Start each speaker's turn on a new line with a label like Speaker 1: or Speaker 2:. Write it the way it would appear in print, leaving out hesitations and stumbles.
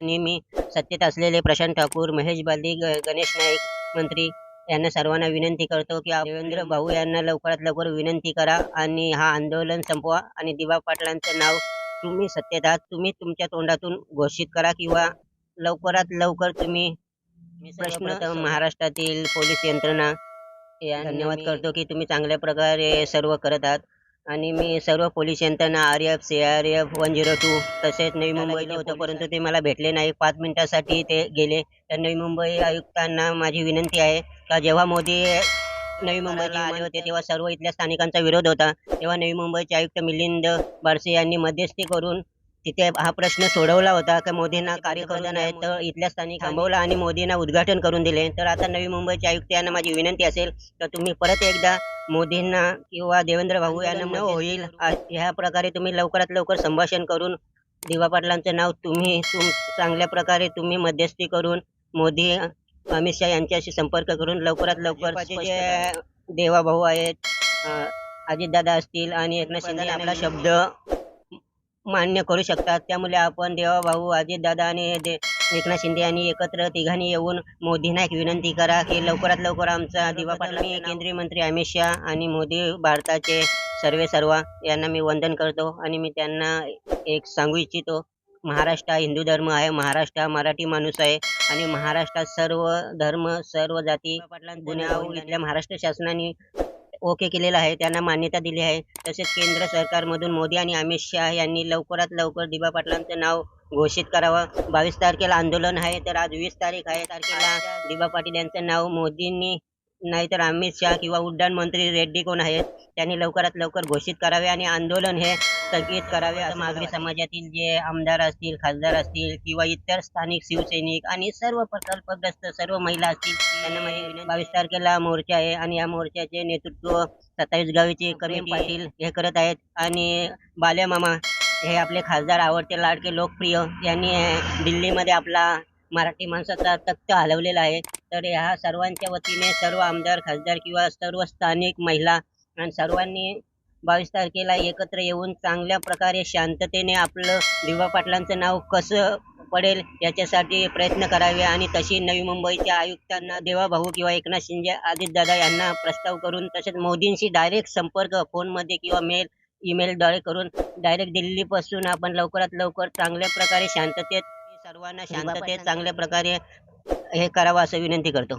Speaker 1: आणि मी सत्तेत असलेले प्रशांत ठाकूर, महेश बालदी, गणेश नाईक मंत्री यांना सर्वांना विनंती करतो की देवेंद्र भाऊ यांना लवकरात लवकर विनंती करा आणि हा आंदोलन संपवा आणि दिवा पाटलांचं नाव तुम्ही सत्तेत आहात, तुम्ही तुमच्या तोंडातून घोषित करा किंवा लवकरात लवकर तुम्ही प्रश्न महाराष्ट्रातील पोलीस यंत्रणा धन्यवाद करतो की तुम्ही चांगल्या प्रकारे सर्व करत आहात आणि मी सर्व पोलीस यंत्रणा आर-एफ, सी-आर-एफ, 102 तसेच नवी मुंबईला होतो, परंतु ते मला भेटले नाही. 5 मिनिटासाठी ते गेले. तर नवी मुंबई आयुक्तांना माझी विनंती आहे का जेव्हा मोदी नवी मुंबईला आले होते तेव्हा सर्व इथल्या स्थानिकांचा विरोध होता. तेव्हा नवी मुंबईचे आयुक्त मिलिंद बारसे यांनी मध्यस्थी करून तिथे हा प्रश्न सोडवला होता की मोदींना कार्यकर्ते नाहीत, तर इथल्या स्थानिक थांबवला आणि मोदींना उद्घाटन करून दिले. तर आता नवी मुंबईचे आयुक्त यांना माझी विनंती असेल तर तुम्ही परत एकदा मोदींना किंवा देवेंद्र भाऊ यांना न होईल ह्या प्रकारे तुम्ही लवकरात लवकर संभाषण करून दिवा पाटलांचं नाव तुम्ही चांगल्या प्रकारे तुम्ही मध्यस्थी करून मोदी अमित शहा यांच्याशी संपर्क करून लवकरात लवकर जे देवा भाऊ आहेत, अजितदादा असतील आणि एकनाथ शिंदे आपला शब्द मान्य करू शकतात. त्यामुळे आपण देवा भाऊ, अजितदादा आणि एकनाथ शिंदे यांनी एकत्र तिघांनी येऊन मोदींना एक विनंती करा की लवकरात लवकर आमचा दिवा पाटला. मी केंद्रीय मंत्री अमित शहा आणि मोदी भारताचे सर्वेसर्वा यांना मी वंदन करतो आणि मी त्यांना एक सांगू इच्छितो, महाराष्ट्र हा हिंदू धर्म आहे, महाराष्ट्र हा मराठी माणूस आहे आणि महाराष्ट्रात सर्व धर्म सर्व जाती गुन्ह्यावर इथल्या महाराष्ट्र शासनाने ओके केलेलं आहे, त्यांना मान्यता दिली आहे. तसेच केंद्र सरकारमधून मोदी आणि अमित शहा यांनी लवकरात लवकर दिवा पाटलांचं नाव घोषित करावं. 22 तारखेला आंदोलन आहे, तर आज 20 तारीख आहे. तारखेला दिवा पाटील यांचं नाव मोदींनी नाहीतर अमित शहा किंवा उड्डाण मंत्री रेड्डी कोण आहेत त्यांनी लवकरात लवकर घोषित करावे आणि आंदोलन हे स्थगित करावे. असं मागरी समाजातील जे आमदार असतील, खासदार असतील किंवा इतर स्थानिक शिवसैनिक आणि सर्व प्रकल्पग्रस्त सर्व महिला असतील त्यांना माझी 22 तारखेला मोर्चा आहे आणि या मोर्चाचे नेतृत्व 27 गावीचे कमी पाटील हे करत आहेत आणि बाल्या मामा हे आपले खासदार आवडते लाडके लोकप्रिय यांनी दिल्लीमध्ये आपला मराठी माणसाचा तख्त हलवलेला आहे. तर ह्या सर्वांच्या वतीने सर्व आमदार खासदार किंवा सर्व स्थानिक महिला आणि सर्वांनी 22 तारखेला एकत्र येऊन चांगल्या प्रकारे शांततेने आपलं दिवा पाटलांचं नाव कसं पडेल याच्यासाठी प्रयत्न करावे आणि तशी नवी मुंबईच्या आयुक्तांना देवा भाऊ किंवा एकनाथ शिंदे अजितदादा यांना प्रस्ताव करून तसेच मोदींशी डायरेक्ट संपर्क फोनमध्ये किंवा ईमेलद्वारे करून डायरेक्ट दिल्लीपासून आपण लवकरात लवकर चांगल्या प्रकारे सर्वांना शांततेत चांगल्या प्रकारे हे करावं असं विनंती करतो.